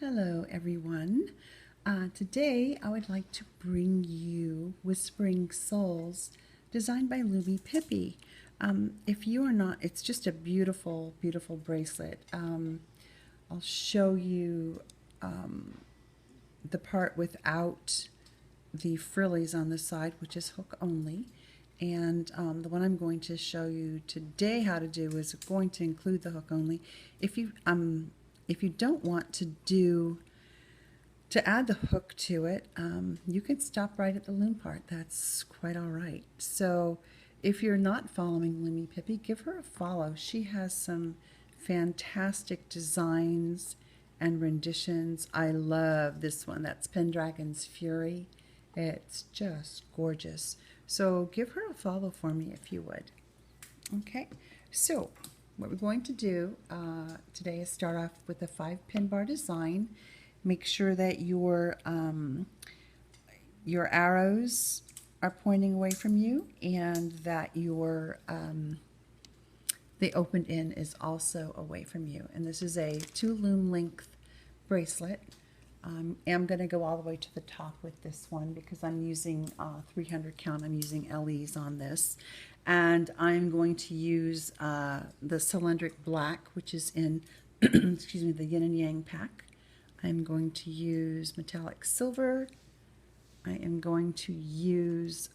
Hello everyone. Today I would like to bring you Whispering Souls designed by Looming Pippi. If you are not, it's just a beautiful, beautiful bracelet. I'll show you the part without the frillies on the side, which is hook only. And the one I'm going to show you today how to do is going to include the hook only. If you don't want to add the hook to it, you can stop right at the loom part. That's quite all right. So if you're not following Looming Pippi, give her a follow. She has some fantastic designs and renditions. I love this one. That's Pendragon's Fury. It's just gorgeous. So give her a follow for me if you would. Okay, so what we're going to do today is start off with a 5-pin bar design. Make sure that your arrows are pointing away from you and that your the opened end is also away from you. And this is a 2 loom length bracelet. I'm going to go all the way to the top with this one because I'm using 300 count. I'm using LEs on this. And I'm going to use the cylindric black, which is in excuse me, the yin and yang pack. I'm going to use metallic silver. I am going to use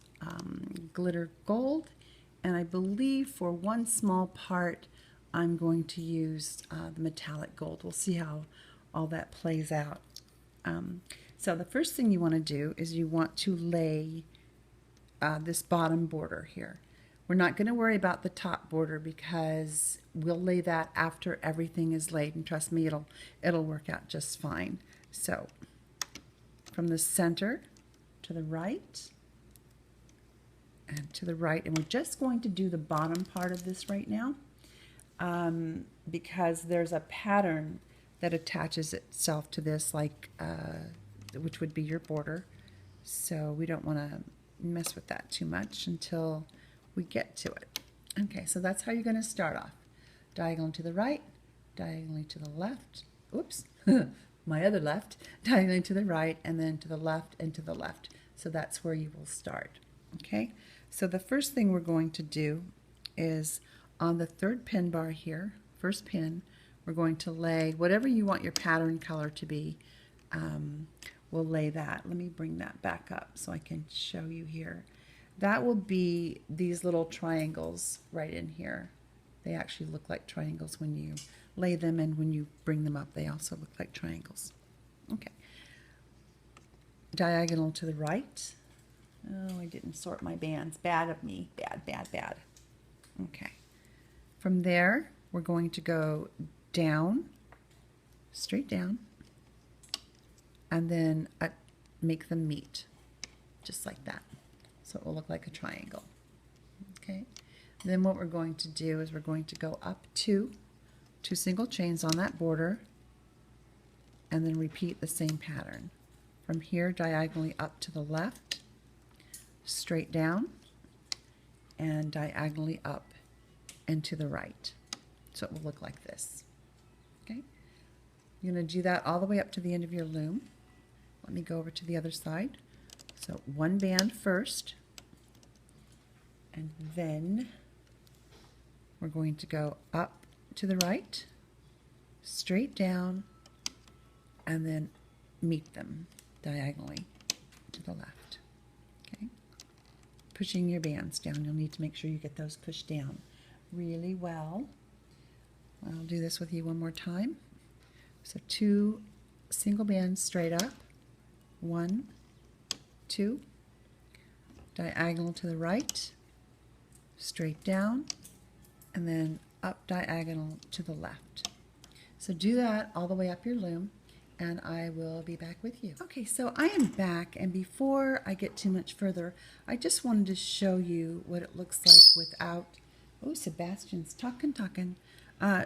glitter gold. And I believe for one small part, I'm going to use the metallic gold. We'll see how all that plays out. So the first thing you want to do is you want to lay this bottom border here. We're not going to worry about the top border because we'll lay that after everything is laid, and trust me, it'll work out just fine. So from the center to the right and to the right, and we're just going to do the bottom part of this right now because there's a pattern that attaches itself to this, like which would be your border. So we don't want to mess with that too much until we get to it. Okay, so that's how you're going to start off. Diagonal to the right, diagonally to the left. Oops, my other left. Diagonally to the right, and then to the left and to the left. So that's where you will start. Okay, so the first thing we're going to do is on the 3rd pin bar here, first pin, we're going to lay whatever you want your pattern color to be. We'll lay that. Let me bring that back up so I can show you here. That will be these little triangles right in here. They actually look like triangles when you lay them, and when you bring them up, they also look like triangles. Okay. Diagonal to the right. Oh, I didn't sort my bands. Bad of me. Bad, bad, bad. Okay. From there, we're going to go down, straight down, and then make them meet, just like that. So it will look like a triangle. Okay. Then what we're going to do is we're going to go up 2 single chains on that border, and then repeat the same pattern. From here, diagonally up to the left, straight down, and diagonally up and to the right. So it will look like this. Okay, you're going to do that all the way up to the end of your loom. Let me go over to the other side. So 1 band first, and then we're going to go up to the right, straight down, and then meet them diagonally to the left. Okay, pushing your bands down. You'll need to make sure you get those pushed down really well. I'll do this with you one more time. So 2 single bands straight up, 1, 2, diagonal to the right, straight down, and then up diagonal to the left. So do that all the way up your loom, and I will be back with you. Okay, so I am back, and before I get too much further, I just wanted to show you what it looks like without, oh, Sebastian's talking.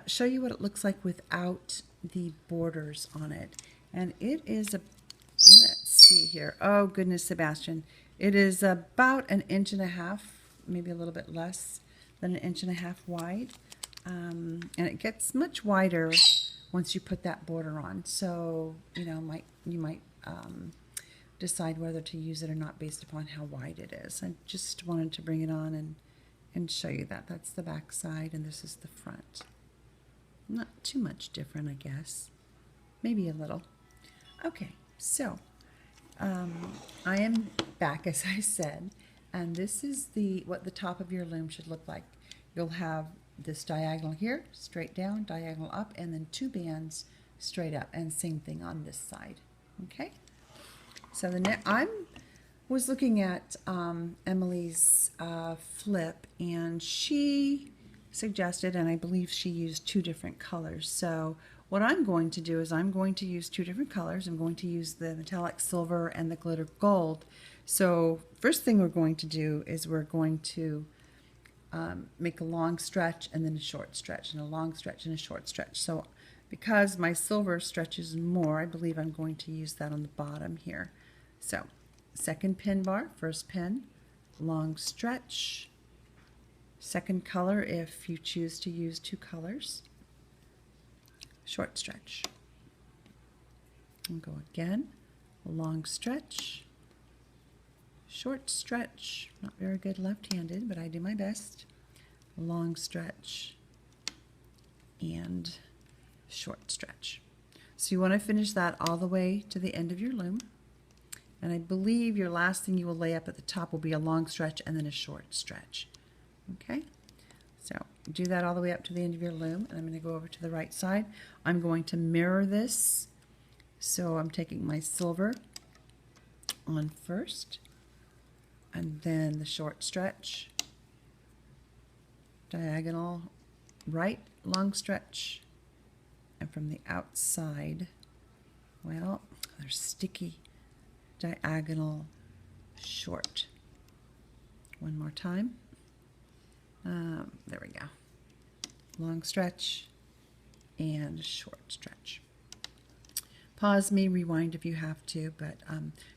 Show you what it looks like without the borders on it. And it is let's see here. Oh goodness, Sebastian. It is about 1.5 inches, maybe a little bit less than 1.5 inches wide. And it gets much wider once you put that border on. So, you know, you might decide whether to use it or not based upon how wide it is. I just wanted to bring it on and show you that. That's the back side and this is the front. Not too much different, I guess. Maybe a little. Okay, so I am back, as I said, and this is what the top of your loom should look like. You'll have this diagonal here, straight down, diagonal up, and then 2 bands straight up, and same thing on this side. Okay, so I was looking at Emily's flip, and she suggested, and I believe she used 2 different colors. So what I'm going to do is I'm going to use 2 different colors. I'm going to use the metallic silver and the glitter gold. So first thing we're going to do is we're going to make a long stretch and then a short stretch, and a long stretch and a short stretch. So because my silver stretches more, I believe I'm going to use that on the bottom here. So second pin bar, first pin, long stretch, second color if you choose to use 2 colors, short stretch, and go again, long stretch, short stretch. Not very good left-handed, but I do my best. Long stretch and short stretch. So you want to finish that all the way to the end of your loom. And I believe your last thing you will lay up at the top will be a long stretch and then a short stretch. Okay, so do that all the way up to the end of your loom, and I'm going to go over to the right side. I'm going to mirror this. So I'm taking my silver on first, and then the short stretch, diagonal right, long stretch, and from the outside, well, they're sticky, diagonal short. One more time. There we go. Long stretch and short stretch. Pause me, rewind if you have to, but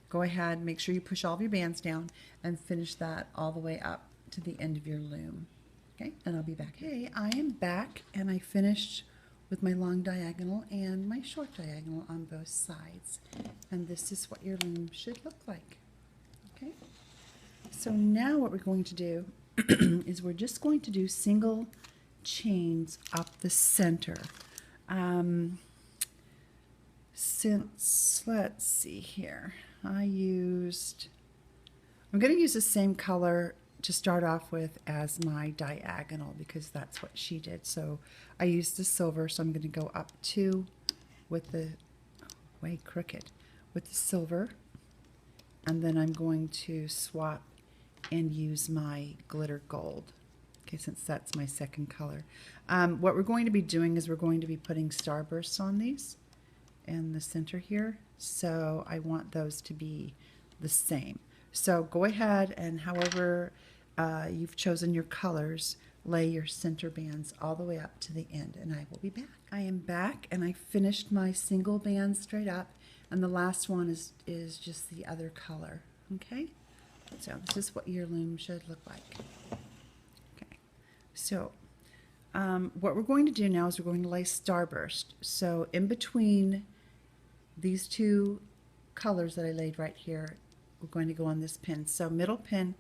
go ahead, make sure you push all of your bands down and finish that all the way up to the end of your loom. Okay, and I'll be back. Okay, I am back, and I finished with my long diagonal and my short diagonal on both sides. And this is what your loom should look like. Okay, so now what we're going to do is we're just going to do single chains up the center. Since, let's see here, I'm going to use the same color to start off with as my diagonal because that's what she did. So I used the silver, so I'm going to go up 2 with the, way crooked, with the silver, and then I'm going to swap and use my glitter gold. Okay, since that's my second color. What we're going to be doing is we're going to be putting starbursts on these in the center here, so I want those to be the same. So go ahead and however you've chosen your colors, lay your center bands all the way up to the end, and I will be back. I am back, and I finished my single band straight up, and the last one is just the other color. Okay, so this is what your loom should look like. Okay, so what we're going to do now is we're going to lay starburst. So in between these 2 colors that I laid right here, we're going to go on this pin. So middle pin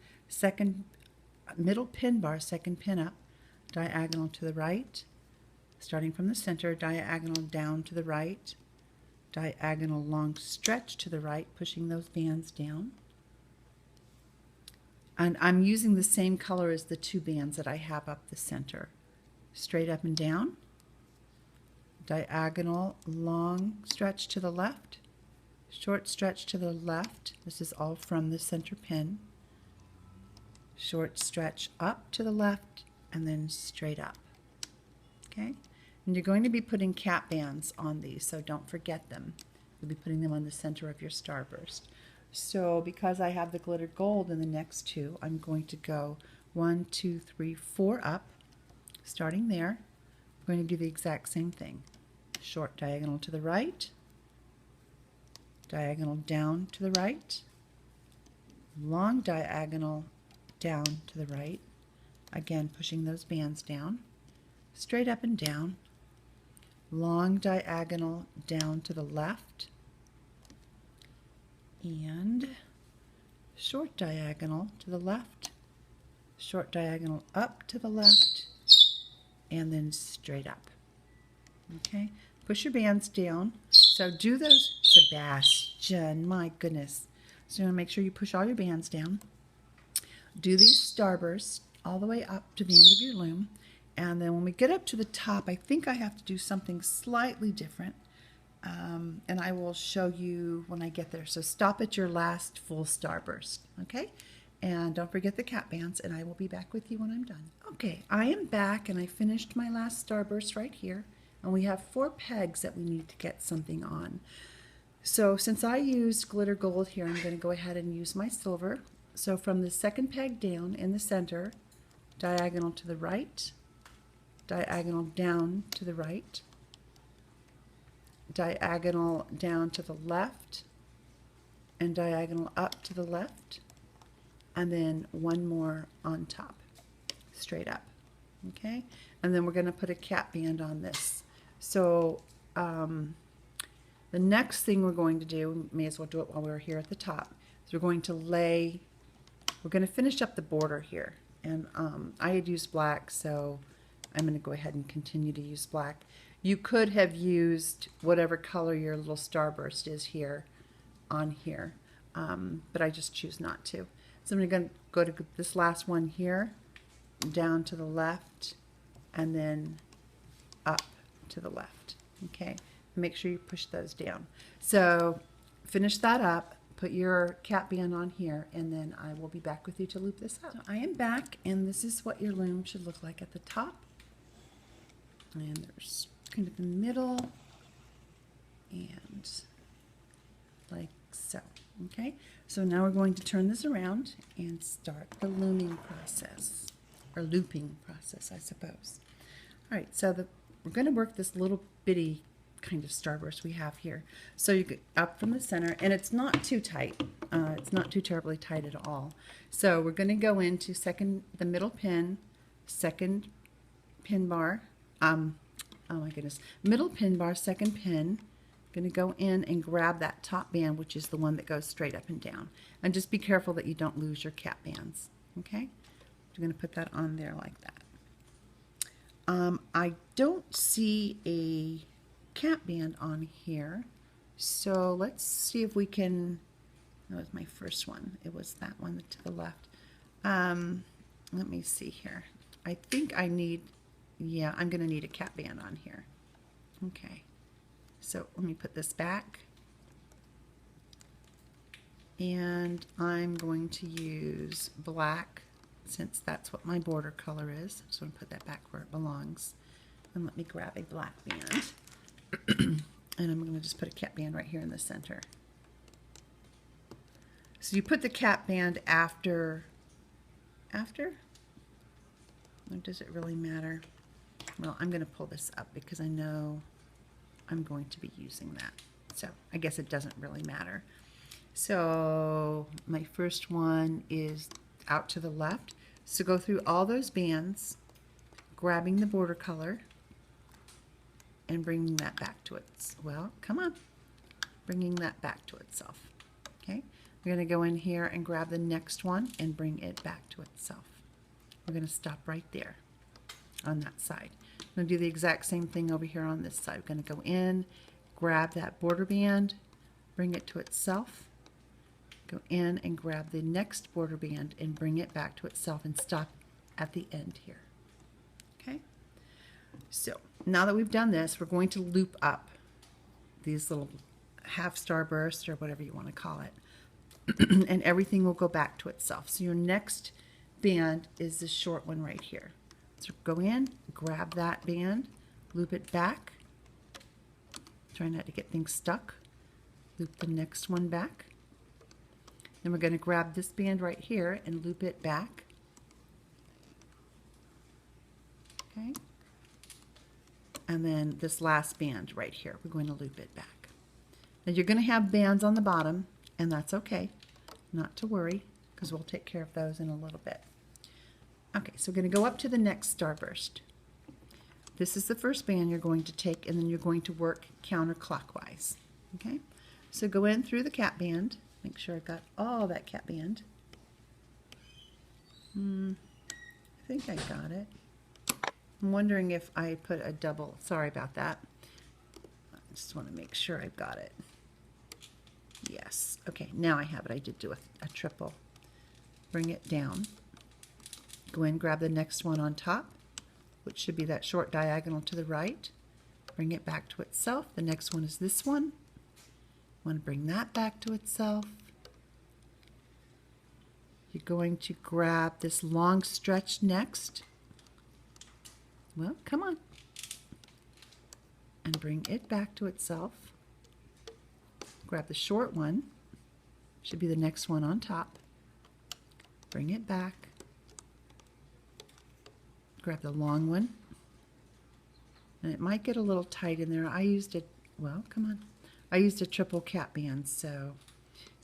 bar, second pin up, diagonal to the right, starting from the center, diagonal down to the right, diagonal long stretch to the right, pushing those bands down. And I'm using the same color as the 2 bands that I have up the center. Straight up and down, diagonal long stretch to the left, short stretch to the left. This is all from the center pin. Short stretch up to the left and then straight up. Okay, and you're going to be putting cap bands on these, so don't forget them. You'll be putting them on the center of your starburst. So because I have the glitter gold in the next 2, I'm going to go 1, 2, 3, 4 up. Starting there, I'm going to do the exact same thing. Short diagonal to the right, diagonal down to the right, long diagonal down to the right, again pushing those bands down, straight up and down, long diagonal down to the left, and short diagonal to the left, short diagonal up to the left, and then straight up. Okay, push your bands down. So do those, Sebastian, my goodness. So you want to make sure you push all your bands down. Do these starbursts all the way up to the end of your loom. And then when we get up to the top, I think I have to do something slightly different. And I will show you when I get there. So stop at your last full starburst, okay? And don't forget the cap bands, and I will be back with you when I'm done. Okay, I am back, and I finished my last starburst right here. And we have 4 pegs that we need to get something on. So since I used glitter gold here, I'm going to go ahead and use my silver. So from the second peg down in the center, diagonal to the right, diagonal down to the right, diagonal down to the left, and diagonal up to the left, and then one more on top, straight up. Okay, and then we're going to put a cap band on this. So the next thing we're going to do, may as well do it while we're here at the top, is we're going to finish up the border here. And I had used black, so I'm going to go ahead and continue to use black. You could have used whatever color your little starburst is here on here, but I just choose not to. So I'm going to go to this last one here, down to the left, and then up to the left. Okay, make sure you push those down. So finish that up, put your cap band on here, and then I will be back with you to loop this up. So I am back, and this is what your loom should look like at the top. And there's kind of the middle, and like so. Okay, so now we're going to turn this around and start the looming process, or looping process, I suppose. All right, so we're going to work this little bitty kind of starburst we have here. So you get up from the center, and it's not too tight. It's not too terribly tight at all. So we're going to go into the middle pin, second pin bar. Oh my goodness, middle pin bar, second pin. Going to go in and grab that top band, which is the one that goes straight up and down. And just be careful that you don't lose your cap bands. Okay, we're going to put that on there like that. I don't see a cap band on here, so let's see if we can. That was my first one. It was that one to the left. Let me see here. I think I need, yeah, I'm going to need a cap band on here. Okay, so let me put this back, and I'm going to use black since that's what my border color is. So I'm going to put that back where it belongs, and let me grab a black band. And I'm going to just put a cap band right here in the center. So you put the cap band after? Or does it really matter? Well, I'm going to pull this up because I know I'm going to be using that. So I guess it doesn't really matter. So my first one is out to the left. So go through all those bands, grabbing the border color, and bringing that back to its, well, come on, bringing that back to itself. Okay, we're going to go in here and grab the next one and bring it back to itself. We're going to stop right there on that side. I'm going to do the exact same thing over here on this side. We're going to go in, grab that border band, bring it to itself, go in and grab the next border band and bring it back to itself, and stop at the end here. Okay, so now that we've done this, we're going to loop up these little half starbursts, or whatever you want to call it, and everything will go back to itself. So your next band is this short one right here. So go in, grab that band, loop it back, try not to get things stuck, loop the next one back. Then we're going to grab this band right here and loop it back. Okay. And then this last band right here, we're going to loop it back. Now you're going to have bands on the bottom, and that's okay. Not to worry, because we'll take care of those in a little bit. Okay, so we're going to go up to the next starburst. This is the first band you're going to take, and then you're going to work counterclockwise. Okay? So go in through the cap band. Make sure I've got all that cap band. I think I got it. I'm wondering if I put a double. Sorry about that. I just want to make sure I've got it. Yes. Okay, now I have it. I did do a triple. Bring it down. Go in, grab the next one on top, which should be that short diagonal to the right. Bring it back to itself. The next one is this one. Want to bring that back to itself. You're going to grab this long stretch next. Well, come on. And bring it back to itself. Grab the short one. Should be the next one on top. Bring it back. Grab the long one. And it might get a little tight in there. I used a, well, come on. I used a triple cap band, so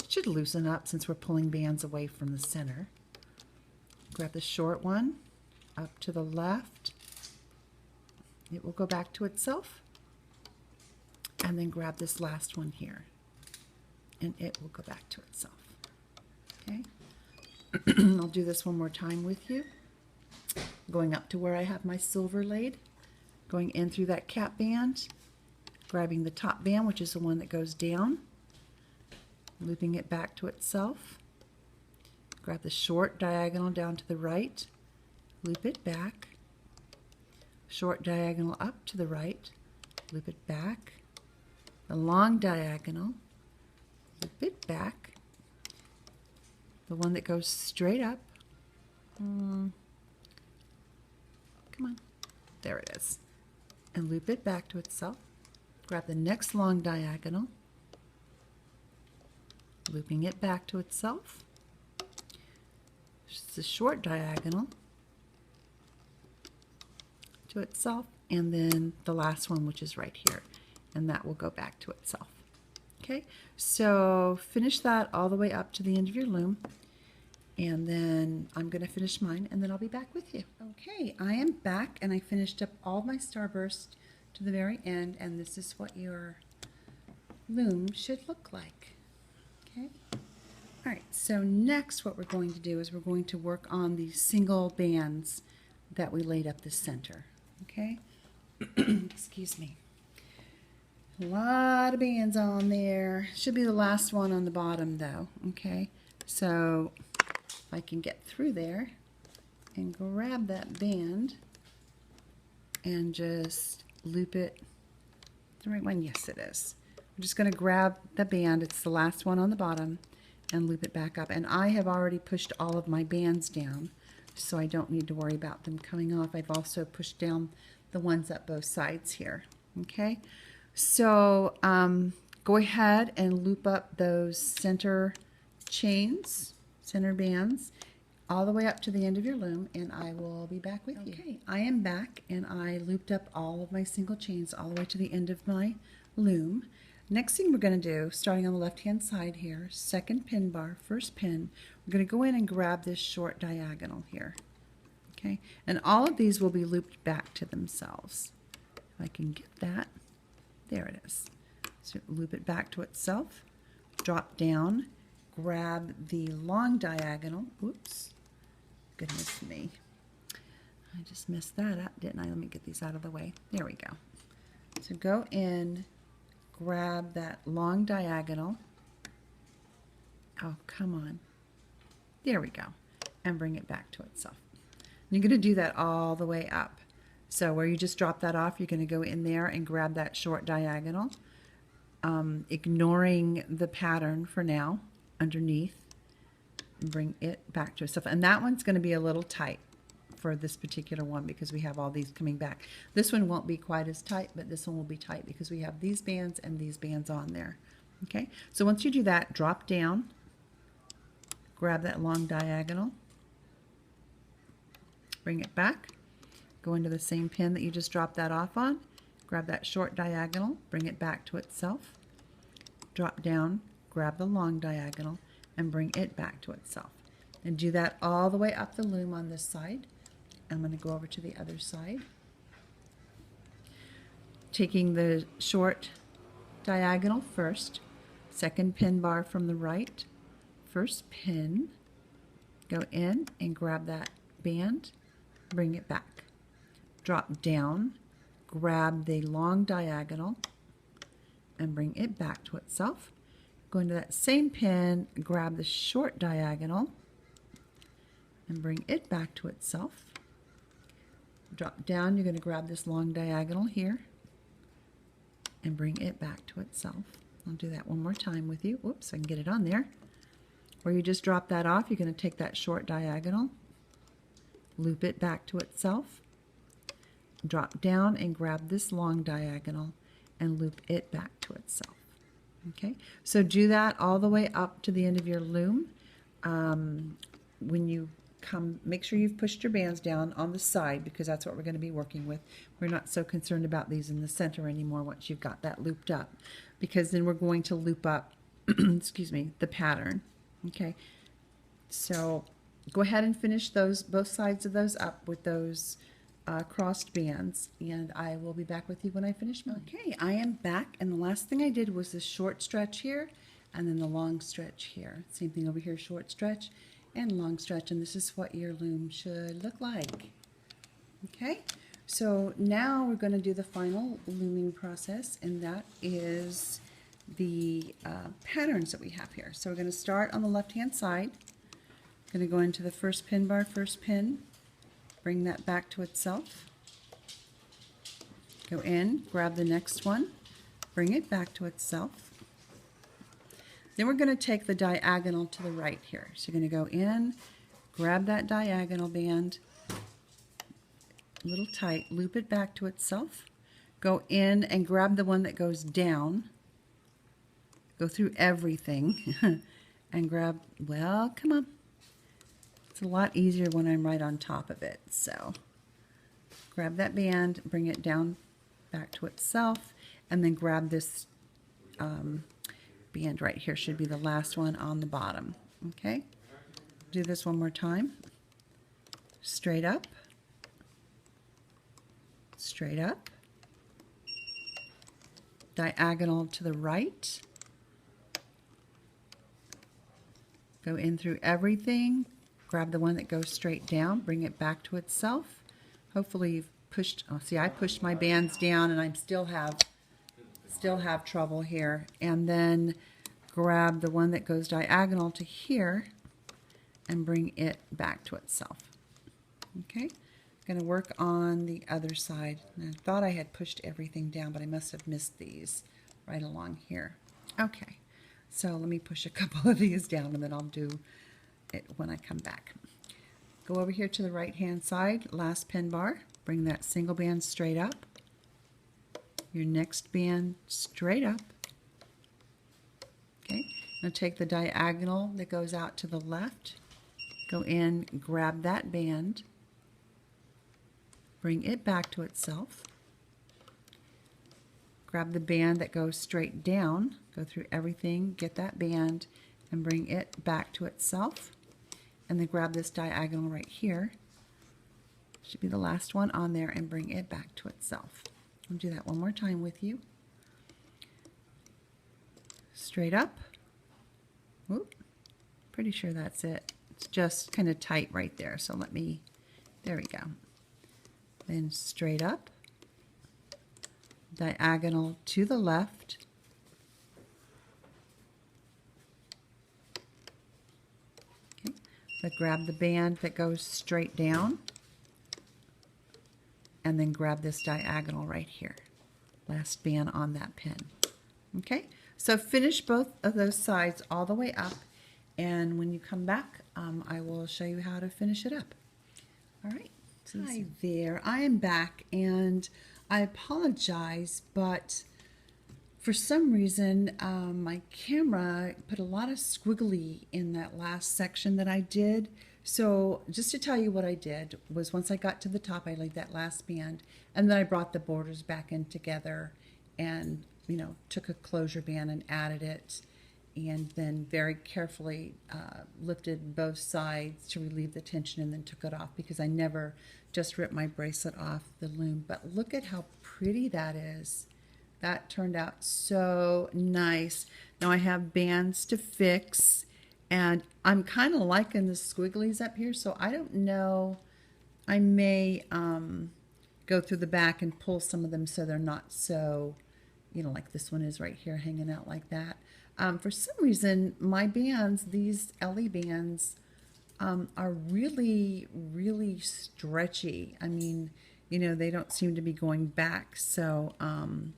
it should loosen up since we're pulling bands away from the center. Grab the short one up to the left. It will go back to itself. And then grab this last one here. And it will go back to itself. Okay? I'll do this one more time with you. Going up to where I have my silver laid. Going in through that cap band. Grabbing the top band, which is the one that goes down. Looping it back to itself. Grab the short diagonal down to the right. Loop it back. Short diagonal up to the right. Loop it back. The long diagonal. Loop it back. The one that goes straight up. Come on. There it is. And loop it back to itself. Grab the next long diagonal. Looping it back to itself. Just a short diagonal to itself. And then the last one, which is right here. And that will go back to itself. Okay, so finish that all the way up to the end of your loom, and then I'm going to finish mine, and then I'll be back with you. Okay, I am back, and I finished up all my starburst to the very end, and this is what your loom should look like. Okay, all right, so next what we're going to do is we're going to work on these single bands that we laid up the center. Okay, excuse me. A lot of bands on there. Should be the last one on the bottom though. Okay, so if I can get through there and grab that band and just loop it. The right one? Yes, it is. I'm just going to grab the band. It's the last one on the bottom and loop it back up. And I have already pushed all of my bands down, so I don't need to worry about them coming off. I've also pushed down the ones up both sides here. Okay. So go ahead and loop up those center chains, center bands, all the way up to the end of your loom, and I will be back with you. Okay, I am back, and I looped up all of my single chains all the way to the end of my loom. Next thing we're going to do, starting on the left-hand side here, second pin bar, first pin, we're going to go in and grab this short diagonal here. Okay, and all of these will be looped back to themselves. If I can get that. There it is. So loop it back to itself, drop down, grab the long diagonal. Oops, goodness me. I just messed that up, didn't I? Let me get these out of the way. There we go. So go in, grab that long diagonal. Oh, come on. There we go. And bring it back to itself. And you're going to do that all the way up. So where you just drop that off, you're going to go in there and grab that short diagonal, ignoring the pattern for now underneath, and bring it back to itself. And that one's going to be a little tight for this particular one because we have all these coming back. This one won't be quite as tight, but this one will be tight because we have these bands and these bands on there. Okay, so once you do that, drop down, grab that long diagonal, bring it back. Go into the same pin that you just dropped that off on, grab that short diagonal, bring it back to itself, drop down, grab the long diagonal, and bring it back to itself. And do that all the way up the loom on this side. I'm going to go over to the other side. taking the short diagonal first, second pin bar from the right, first pin, go in and grab that band, bring it back. Drop down, grab the long diagonal, and bring it back to itself. Go into that same pin, grab the short diagonal, and bring it back to itself. Drop down, you're going to grab this long diagonal here, and bring it back to itself. I'll do that one more time with you. Whoops, I can get it on there. Where you just drop that off, you're going to take that short diagonal, loop it back to itself, drop down and grab this long diagonal and loop it back to itself. Okay, so do that all the way up to the end of your loom. When you come, make sure you've pushed your bands down on the side, because that's what we're going to be working with. We're not so concerned about these in the center anymore once you've got that looped up, because then we're going to loop up excuse me, the pattern. Okay, so go ahead and finish those, both sides of those up with those crossed bands, and I will be back with you when I finish mine. Okay, I am back, and the last thing I did was this short stretch here and then the long stretch here. Same thing over here, short stretch and long stretch, and this is what your loom should look like. Okay, so now we're going to do the final looming process, and that is the patterns that we have here. So we're going to start on the left hand side. Going to go into the first pin bar, first pin, bring that back to itself, go in, grab the next one, bring it back to itself. Then we're going to take the diagonal to the right here. So you're going to go in, grab that diagonal band, a little tight, loop it back to itself, go in and grab the one that goes down, go through everything and grab, well, come on. It's a lot easier when I'm right on top of it. So grab that band, bring it down back to itself, and then grab this band right here. Should be the last one on the bottom. Okay, do this one more time. Straight up, straight up, diagonal to the right, go in through everything, grab the one that goes straight down, bring it back to itself. Hopefully you've pushed, oh, see, I pushed my bands down and I still have trouble here. And then grab the one that goes diagonal to here and bring it back to itself. Okay, I'm going to work on the other side. And I thought I had pushed everything down, but I must have missed these right along here. Okay, so let me push a couple of these down and then I'll do it when I come back. Go over here to the right hand side, last pin bar, bring that single band straight up, your next band straight up. Okay, now take the diagonal that goes out to the left, go in, grab that band, bring it back to itself, grab the band that goes straight down, go through everything, get that band and bring it back to itself, and then grab this diagonal right here, should be the last one on there, and bring it back to itself. I'll do that one more time with you. Straight up. Whoop. Pretty sure that's it. It's just kind of tight right there, so let me, there we go. Then straight up, diagonal to the left, okay. So grab the band that goes straight down, and then grab this diagonal right here, last band on that pin. Okay, so finish both of those sides all the way up, and when you come back, I will show you how to finish it up. All right. Hi there, I am back, and I apologize, but for some reason my camera put a lot of squiggly in that last section that I did. So just to tell you what I did was, once I got to the top, I laid that last band, and then I brought the borders back in together and, you know, took a closure band and added it, and then very carefully lifted both sides to relieve the tension and then took it off, because I never just ripped my bracelet off the loom. But look at how pretty that is. That turned out so nice. Now I have bands to fix, and I'm kind of liking the squigglies up here, so I don't know. I may go through the back and pull some of them so they're not so, you know, like this one is right here hanging out like that. For some reason, my bands, these Ellie bands, are really, really stretchy. I mean, you know, they don't seem to be going back, so I'm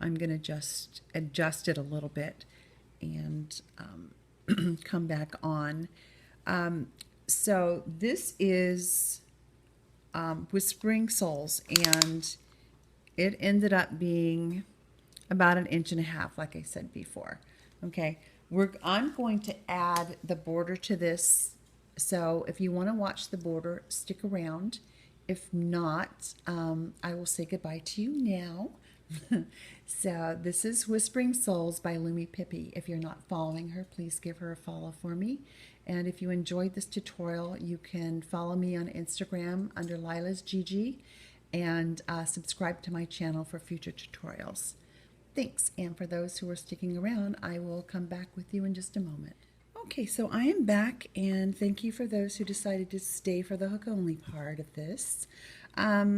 going to just adjust it a little bit and come back on. So this is Whispering Souls, and it ended up being about 1.5 inches, like I said before. Okay, I'm going to add the border to this, so if you want to watch the border, stick around. If not, I will say goodbye to you now. So this is Whispering Souls by Loomy Pippi. If you're not following her, please give her a follow for me. And if you enjoyed this tutorial, you can follow me on Instagram under Lila's Gigi, and subscribe to my channel for future tutorials. Thanks, and for those who are sticking around, I will come back with you in just a moment. Okay, so I am back, and thank you for those who decided to stay for the hook only part of this. I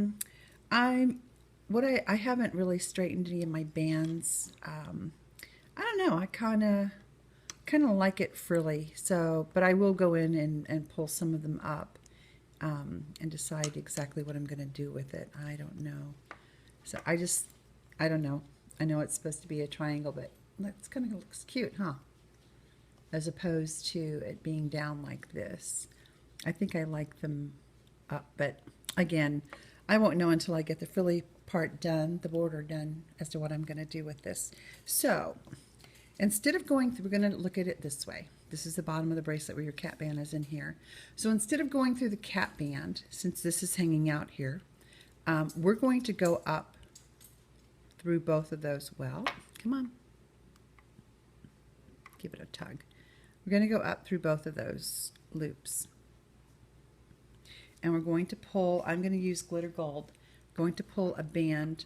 haven't really straightened any of my bands. I don't know, I kind of like it frilly, so, but I will go in and pull some of them up and decide exactly what I'm going to do with it. I don't know. So I don't know. I know it's supposed to be a triangle, but that's kind of looks cute, huh? As opposed to it being down like this. I think I like them up, but again, I won't know until I get the frilly part done, the border done, as to what I'm going to do with this. So instead of going through, we're going to look at it this way. This is the bottom of the bracelet where your cap band is in here. So instead of going through the cap band, since this is hanging out here, we're going to go up through both of those. Well, come on. Give it a tug. We're going to go up through both of those loops. And we're going to pull, I'm going to use glitter gold, going to pull a band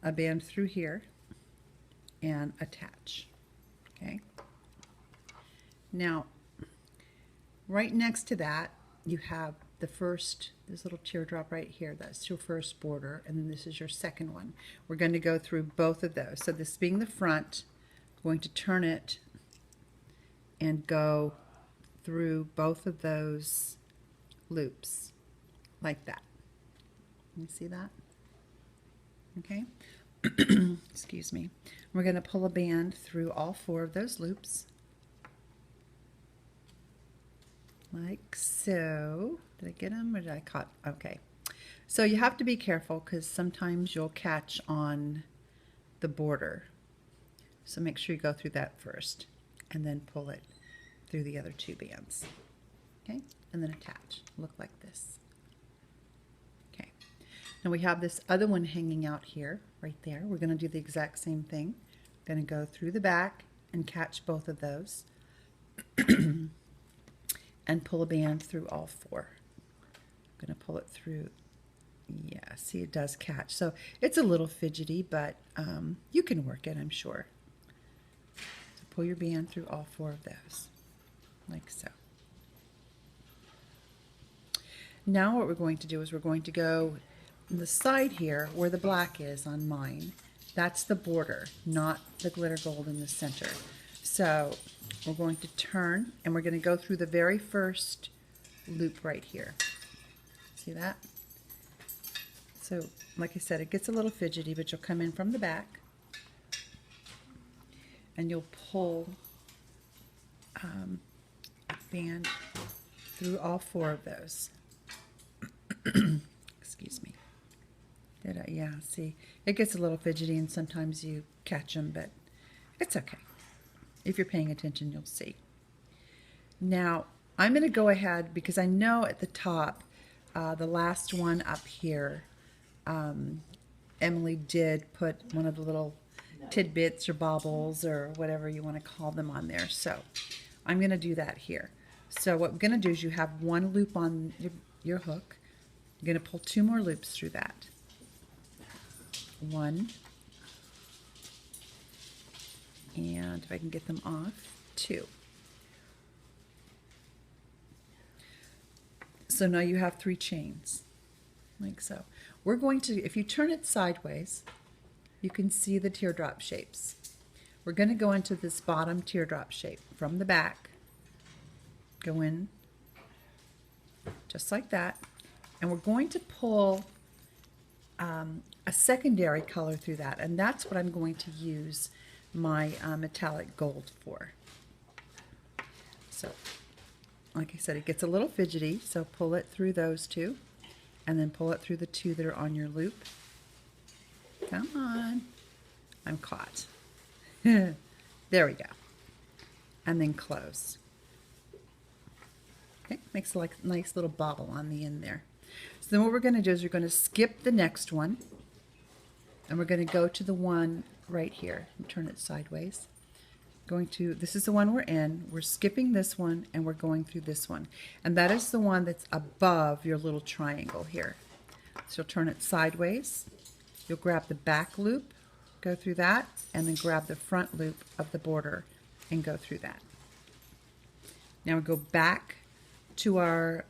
through here and attach. Okay. Now, right next to that, you have this little teardrop right here. That's your first border, and then this is your second one. We're going to go through both of those. So this being the front, I'm going to turn it and go through both of those loops like that. You see that? Okay. Excuse me. We're going to pull a band through all 4 of those loops. Like so. Did I get them or did I cut? Okay. So you have to be careful because sometimes you'll catch on the border. So make sure you go through that first and then pull it through the other 2 bands. Okay? And then attach. Look like this. Okay. Now we have this other one hanging out here, right there. We're going to do the exact same thing. Going to go through the back and catch both of those. And pull a band through all 4. I'm going to pull it through. Yeah, see, it does catch. So it's a little fidgety, but you can work it, I'm sure. So pull your band through all 4 of those, like so. Now what we're going to do is we're going to go on the side here where the black is on mine. That's the border, not the glitter gold in the center. So we're going to turn, and we're going to go through the very first loop right here. See that? So, like I said, it gets a little fidgety, but you'll come in from the back, and you'll pull a band through all 4 of those. Excuse me. Yeah, see, it gets a little fidgety, and sometimes you catch them, but it's okay. If you're paying attention, you'll see. Now, I'm going to go ahead, because I know at the top, the last one up here, Emily did put one of the little tidbits or bobbles or whatever you want to call them on there. So I'm going to do that here. So what we're going to do is you have one loop on your hook. You're going to pull 2 more loops through that. 1, and if I can get them off, 2. So now you have 3 chains, like so. We're going to, if you turn it sideways, you can see the teardrop shapes. We're going to go into this bottom teardrop shape from the back, go in just like that, and we're going to pull a secondary color through that, and that's what I'm going to use my metallic gold for. So like I said, it gets a little fidgety, so pull it through those 2 and then pull it through the 2 that are on your loop. Come on, I'm caught. There we go. And then close. Okay, makes like a nice little bobble on the end there. So then what we're going to do is we're going to skip the next one, and we're going to go to the one right here and turn it sideways. This is the one we're in. We're skipping this one and we're going through this one. And that is the one that's above your little triangle here. So you'll turn it sideways. You'll grab the back loop, go through that, and then grab the front loop of the border and go through that. Now we go back to our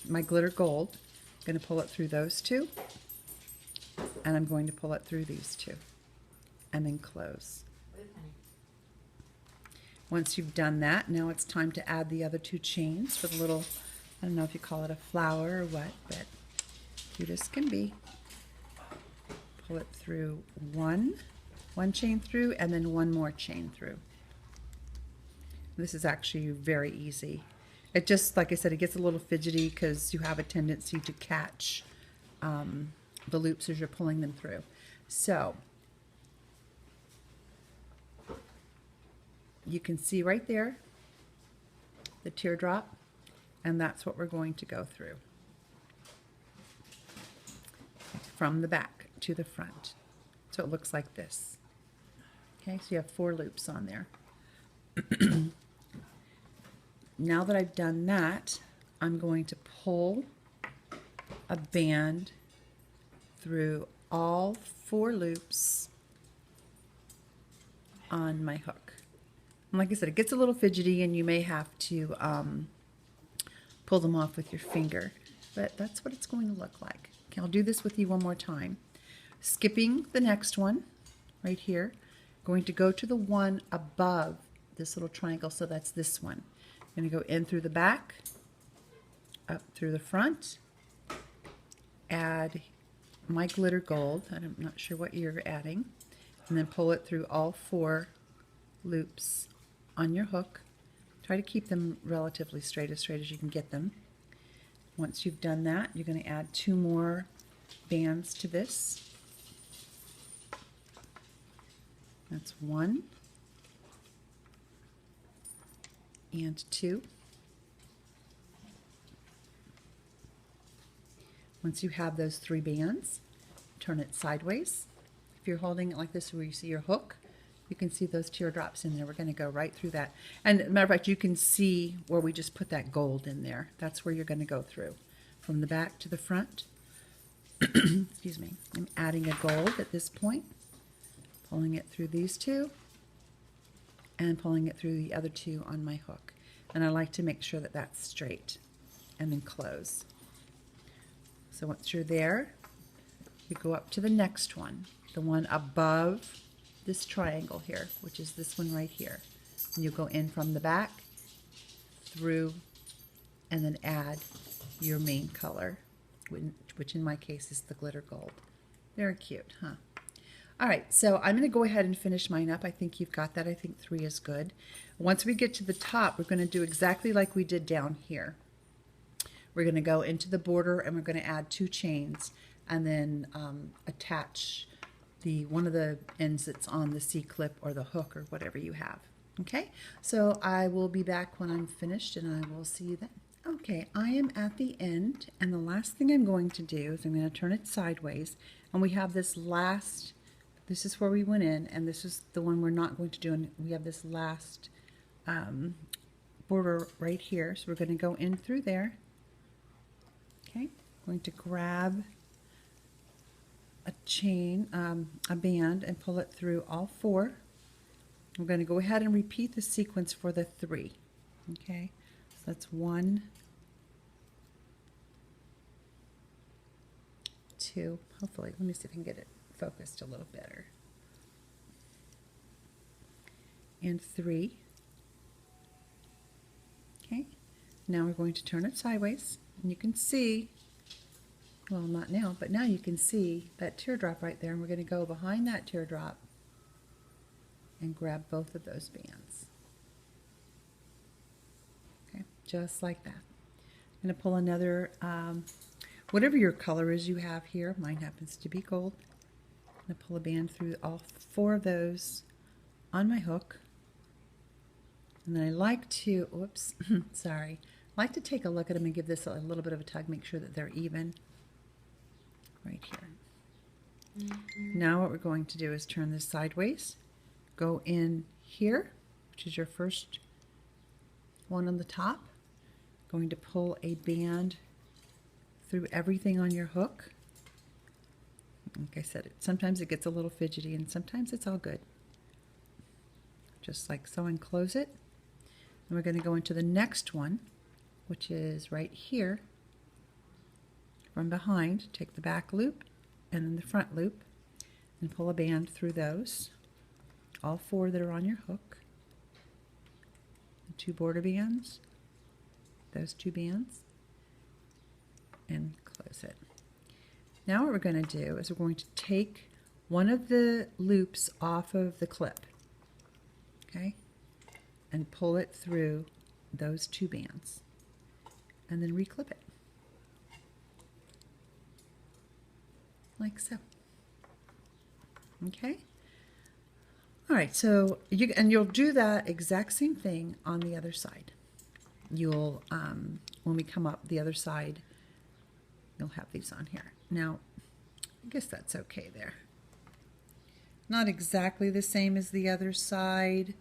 my glitter gold. I'm going to pull it through those 2, and I'm going to pull it through these 2, and then close. Once you've done that, now it's time to add the other 2 chains for the little, I don't know if you call it a flower or what, but cute as can be. Pull it through one chain through, and then 1 more chain through. This is actually very easy. It just, like I said, it gets a little fidgety because you have a tendency to catch the loops as you're pulling them through. So you can see right there the teardrop, and that's what we're going to go through from the back to the front. So it looks like this. Okay, so you have 4 loops on there. Now that I've done that, I'm going to pull a band through all 4 loops on my hook. And like I said, it gets a little fidgety and you may have to pull them off with your finger, but that's what it's going to look like. Okay, I'll do this with you one more time. Skipping the next one right here, going to go to the one above this little triangle, so that's this one. I'm going to go in through the back, up through the front, add my glitter gold, I'm not sure what you're adding, and then pull it through all 4 loops on your hook. Try to keep them relatively straight as you can get them. Once you've done that, you're going to add 2 more bands to this. That's 1 and 2. Once you have those 3 bands, turn it sideways. If you're holding it like this where you see your hook, you can see those teardrops in there. We're going to go right through that. And matter of fact, you can see where we just put that gold in there. That's where you're going to go through, from the back to the front. Excuse me. I'm adding a gold at this point, pulling it through these 2, and pulling it through the other 2 on my hook. And I like to make sure that that's straight, and then close. So once you're there, you go up to the next one, the one above this triangle here, which is this one right here. And you go in from the back, through, and then add your main color, which in my case is the glitter gold. Very cute, huh? All right, so I'm going to go ahead and finish mine up. I think you've got that. I think 3 is good. Once we get to the top, we're going to do exactly like we did down here. We're going to go into the border and we're going to add 2 chains and then attach one of the ends that's on the C-clip or the hook or whatever you have. Okay, so I will be back when I'm finished and I will see you then. Okay, I am at the end, and the last thing I'm going to do is I'm going to turn it sideways, and we have this this is where we went in, and this is the one we're not going to do, and we have this last border right here, so we're going to go in through there. Okay, going to grab a chain, a band, and pull it through all 4. We're going to go ahead and repeat the sequence for the 3. Okay, so that's 1, 2, hopefully, let me see if I can get it focused a little better, and 3. Okay, now we're going to turn it sideways, and you can see, well, not now, but now you can see that teardrop right there, and we're going to go behind that teardrop and grab both of those bands. Okay, just like that. I'm going to pull another, whatever your color is you have here, mine happens to be gold. I'm going to pull a band through all 4 of those on my hook. And then I like to, whoops, sorry, I like to take a look at them and give this a little bit of a tug, make sure that they're even right here. Now what we're going to do is turn this sideways, go in here, which is your first one on the top, going to pull a band through everything on your hook. Like I said, sometimes it gets a little fidgety and sometimes it's all good. Just like so, and close it. And we're going to go into the next one, which is right here. From behind, take the back loop and then the front loop and pull a band through those. All 4 that are on your hook. The 2 border bands, those 2 bands, and close it. Now what we're going to do is we're going to take one of the loops off of the clip, okay, and pull it through those 2 bands, and then reclip it, like so. Okay. All right, so you'll do that exact same thing on the other side. You'll, when we come up the other side, you'll have these on here. Now, I guess that's okay there. Not exactly the same as the other side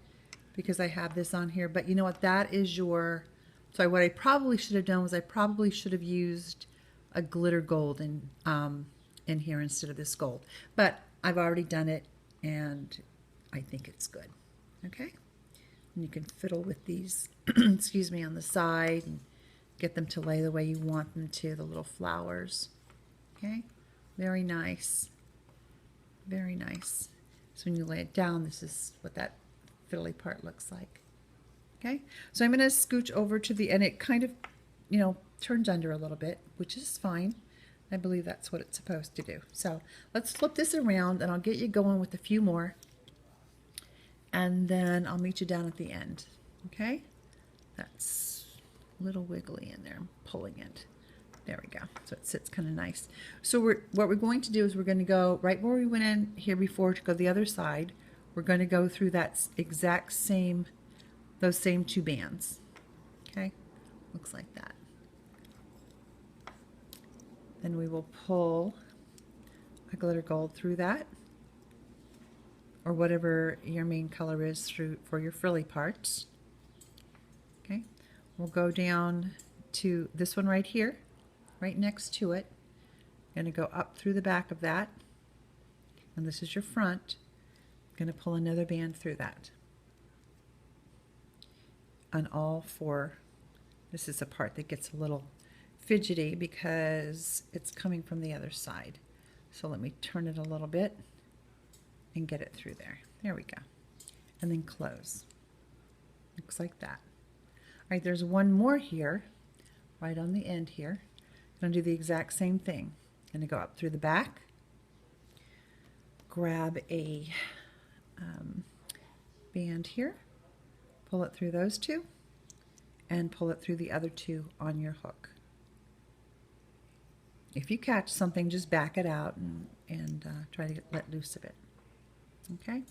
because I have this on here, but you know what? That is your, so what I probably should have done was I probably should have used a glitter gold in here instead of this gold. But I've already done it, and I think it's good. Okay? And you can fiddle with these, excuse me, on the side and get them to lay the way you want them to, the little flowers. Okay? Very nice. Very nice. So when you lay it down, this is what that fiddly part looks like. Okay? So I'm going to scooch over to the, and it kind of, you know, turns under a little bit, which is fine. I believe that's what it's supposed to do. So let's flip this around, and I'll get you going with a few more. And then I'll meet you down at the end. Okay? That's a little wiggly in there. I'm pulling it. There we go. So it sits kind of nice. So what we're going to do is we're going to go right where we went in here before to go the other side. We're going to go through that exact same, those same 2 bands. Okay? Looks like that. Then we will pull a glitter gold through that, or whatever your main color is through for your frilly parts. Okay, we'll go down to this one right here, right next to it. Going to go up through the back of that, and this is your front. Going to pull another band through that on all 4. This is a part that gets a little fidgety because it's coming from the other side. So let me turn it a little bit and get it through there. There we go. And then close. Looks like that. All right, there's one more here, right on the end here. I'm going to do the exact same thing. I'm going to go up through the back, grab a band here, pull it through those 2, and pull it through the other 2 on your hook. If you catch something, just back it out and try to let loose of it. Okay?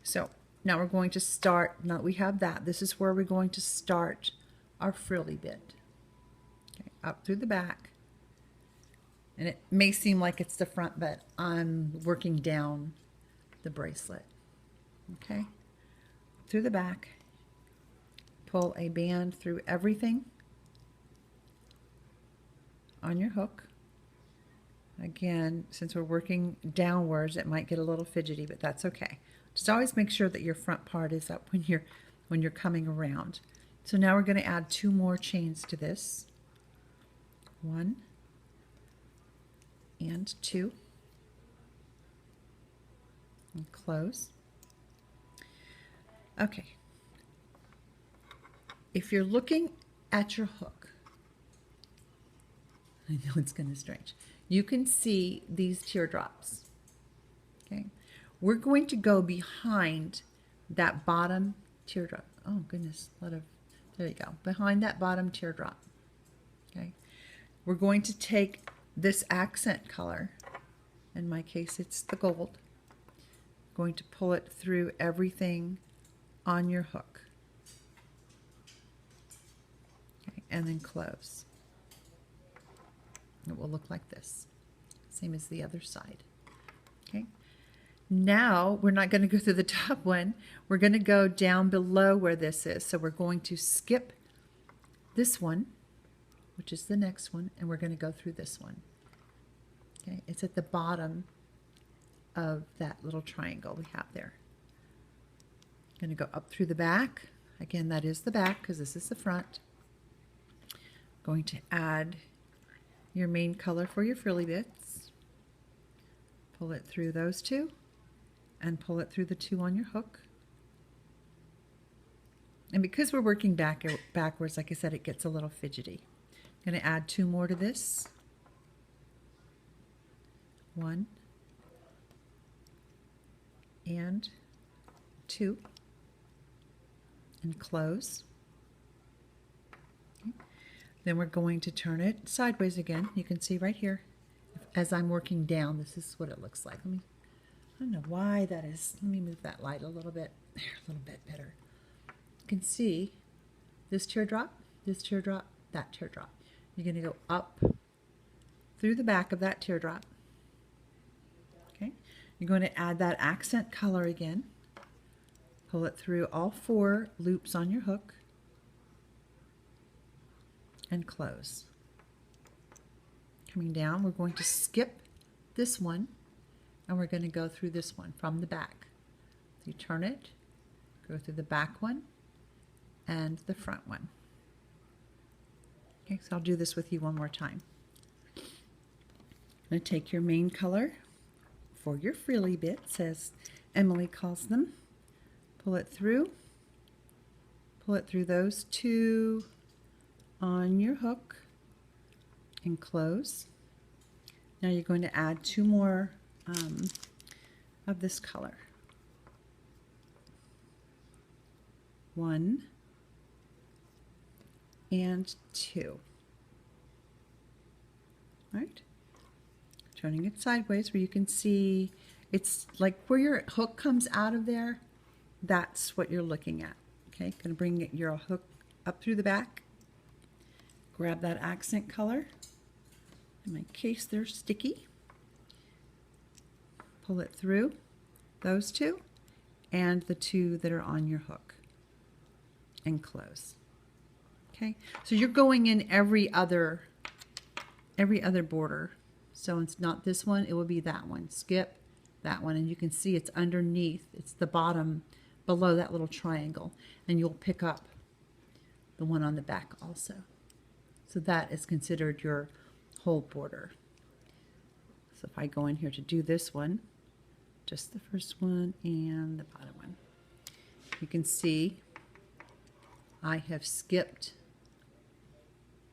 So now we're going to start, now that we have that, this is where we're going to start our frilly bit. Okay, up through the back. And it may seem like it's the front, but I'm working down the bracelet. Okay, through the back, pull a band through everything on your hook. Again, since we're working downwards, it might get a little fidgety, but that's okay. Just always make sure that your front part is up when you're coming around. So now we're going to add 2 more chains to this. 1 and 2. And close. Okay. If you're looking at your hook, I know it's kind of strange, you can see these teardrops. Okay. We're going to go behind that bottom teardrop. Oh goodness, there you go. Behind that bottom teardrop. Okay. We're going to take this accent color, in my case it's the gold, going to pull it through everything on your hook. Okay, and then close. It will look like this. Same as the other side. Okay. Now we're not going to go through the top one. We're going to go down below where this is. So we're going to skip this one, which is the next one, and we're going to go through this one. Okay. It's at the bottom of that little triangle we have there. I'm going to go up through the back. Again, that is the back because this is the front. Going to add your main color for your frilly bits. Pull it through those 2 and pull it through the 2 on your hook. And because we're working backwards, like I said, it gets a little fidgety. I'm going to add 2 more to this. 1 and 2 and close. Okay. Then we're going to turn it sideways again. You can see right here as I'm working down, this is what it looks like. I don't know why that is. Let me move that light a little bit. There, a little bit better. You can see this teardrop, that teardrop. You're going to go up through the back of that teardrop. Okay. You're going to add that accent color again. Pull it through all 4 loops on your hook and close. Coming down, we're going to skip this one and we're going to go through this one from the back. So you turn it, go through the back one and the front one. Okay, so I'll do this with you one more time. I'm going to take your main color for your frilly bits, as Emily calls them. Pull it through those 2 on your hook and close. Now you're going to add 2 more of this color. 1 and 2. All right. Turning it sideways where you can see it's like where your hook comes out of there. That's what you're looking at. Okay, going to bring your hook up through the back. Grab that accent color. In my case, they're sticky. Pull it through those 2 and the 2 that are on your hook and close. Okay, so you're going in every other border. So it's not this one, it will be that one. Skip that one, and you can see it's underneath. It's the bottom below that little triangle, and you'll pick up the one on the back also. So that is considered your whole border. So if I go in here to do this one, just the first one and the bottom one, you can see I have skipped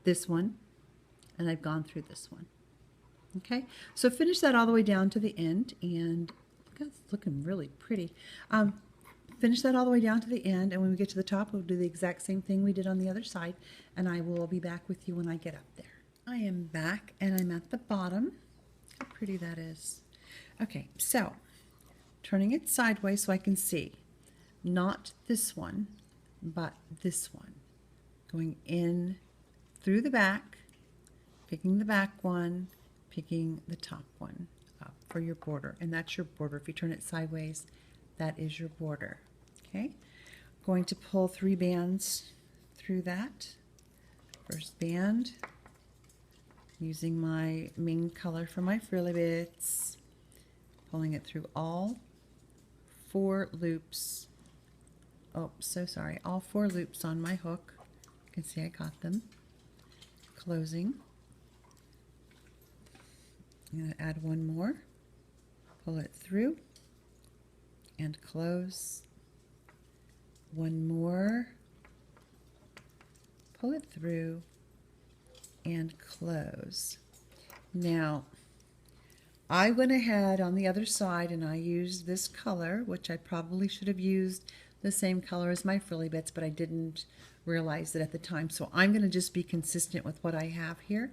this one and I've gone through this one. Okay, so finish that all the way down to the end, and it's looking really pretty. Finish that all the way down to the end, and when we get to the top, we'll do the exact same thing we did on the other side, and I will be back with you when I get up there. I am back, and I'm at the bottom. How pretty that is. Okay, so turning it sideways so I can see, not this one, but this one. Going in through the back, picking the back one, picking the top one up for your border, and that's your border. If you turn it sideways, that is your border. Okay, going to pull 3 bands through that. First band, using my main color for my frilly bits, pulling it through all 4 loops. Oh, so sorry, all 4 loops on my hook. You can see I got them. Closing. I'm going to add 1 more, pull it through, and close. 1 more, pull it through, and close. Now, I went ahead on the other side and I used this color, which I probably should have used the same color as my frilly bits, but I didn't realize it at the time. So I'm going to just be consistent with what I have here.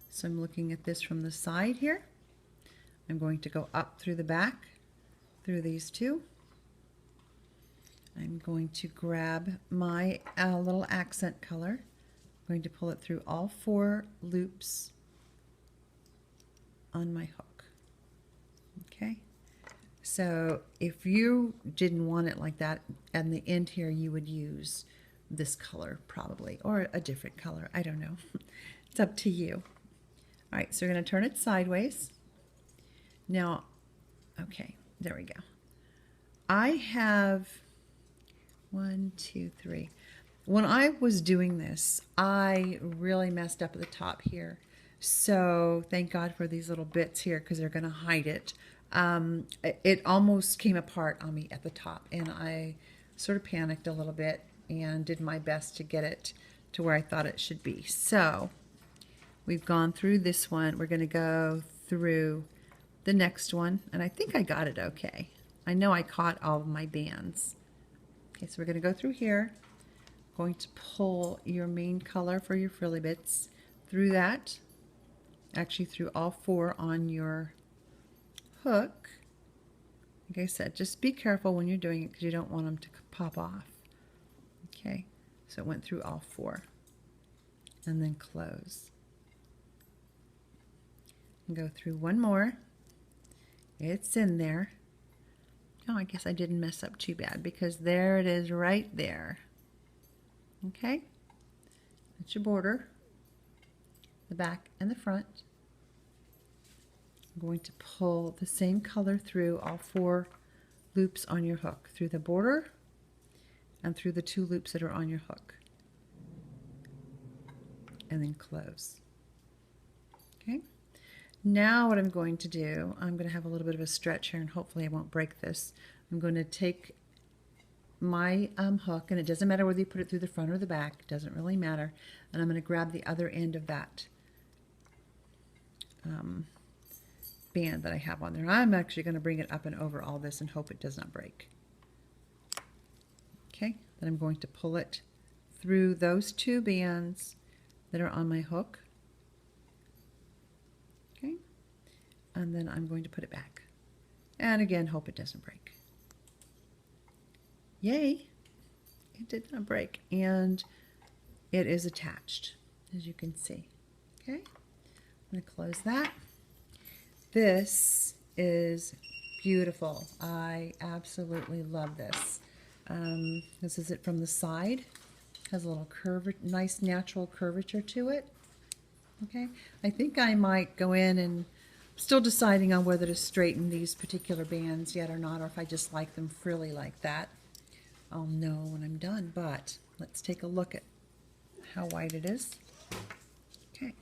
So I'm looking at this from the side here. I'm going to go up through the back, through these 2. I'm going to grab my little accent color. I'm going to pull it through all 4 loops on my hook. Okay, so if you didn't want it like that, at the end here you would use this color probably, or a different color, I don't know. It's up to you. All right, so we're going to turn it sideways. Now, okay, there we go. I have 1, 2, 3. When I was doing this, I really messed up at the top here. So thank God for these little bits here, because they're going to hide it. It almost came apart on me at the top, and I sort of panicked a little bit and did my best to get it to where I thought it should be. So we've gone through this one. We're going to go through the next one, and I think I got it okay. I know I caught all of my bands. Okay, so we're going to go through here. Going to pull your main color for your frilly bits through that, actually through all 4 on your hook. Like I said, just be careful when you're doing it, because you don't want them to pop off. Okay, so it went through all 4, and then close. And go through 1 more. It's in there. Oh, I guess I didn't mess up too bad, because there it is right there. Okay, that's your border, the back and the front. I'm going to pull the same color through all 4 loops on your hook, through the border and through the 2 loops that are on your hook, and then close. Okay, now what I'm going to do, I'm going to have a little bit of a stretch here, and hopefully I won't break this. I'm going to take my hook, and it doesn't matter whether you put it through the front or the back, it doesn't really matter, and I'm going to grab the other end of that band that I have on there. I'm actually going to bring it up and over all this and hope it does not break. Okay, then I'm going to pull it through those 2 bands that are on my hook. Okay, and then I'm going to put it back, and again hope it doesn't break. Yay, it did not break, and it is attached, as you can see. Okay, I'm going to close that. This is beautiful. I absolutely love this. This is it from the side. Has a little nice natural curvature to it. Okay, I think I might go in, and still deciding on whether to straighten these particular bands yet or not, or if I just like them frilly like that. I'll know when I'm done, but let's take a look at how wide it is. Okay.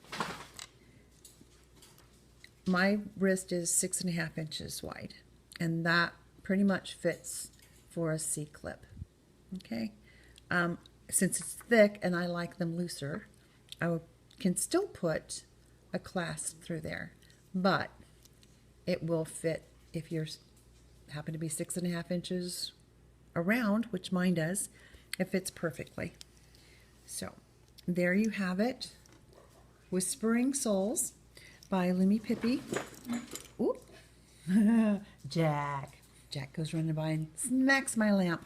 My wrist is 6.5 inches wide, and that pretty much fits for a C-clip. Okay. Since it's thick and I like them looser, I can still put a clasp through there, but it will fit if you happen to be 6.5 inches around, which mine does. It fits perfectly. So there you have it. Whispering Souls by Loomy Pippi. Ooh. Jack goes running by and smacks my lamp.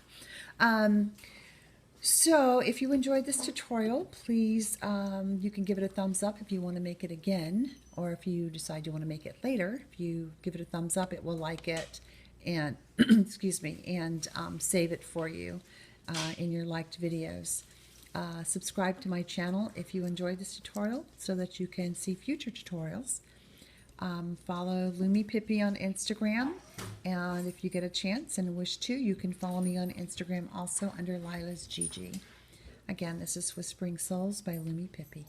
So if you enjoyed this tutorial, please, you can give it a thumbs up if you want to make it again, or if you decide you want to make it later. If you give it a thumbs up, it will like it and, excuse me, and save it for you in your liked videos. Subscribe to my channel if you enjoyed this tutorial so that you can see future tutorials. Follow Loomy Pippi on Instagram, and if you get a chance and wish to, you can follow me on Instagram also under Lila's Gigi. Again, this is Whispering Souls by Loomy Pippi.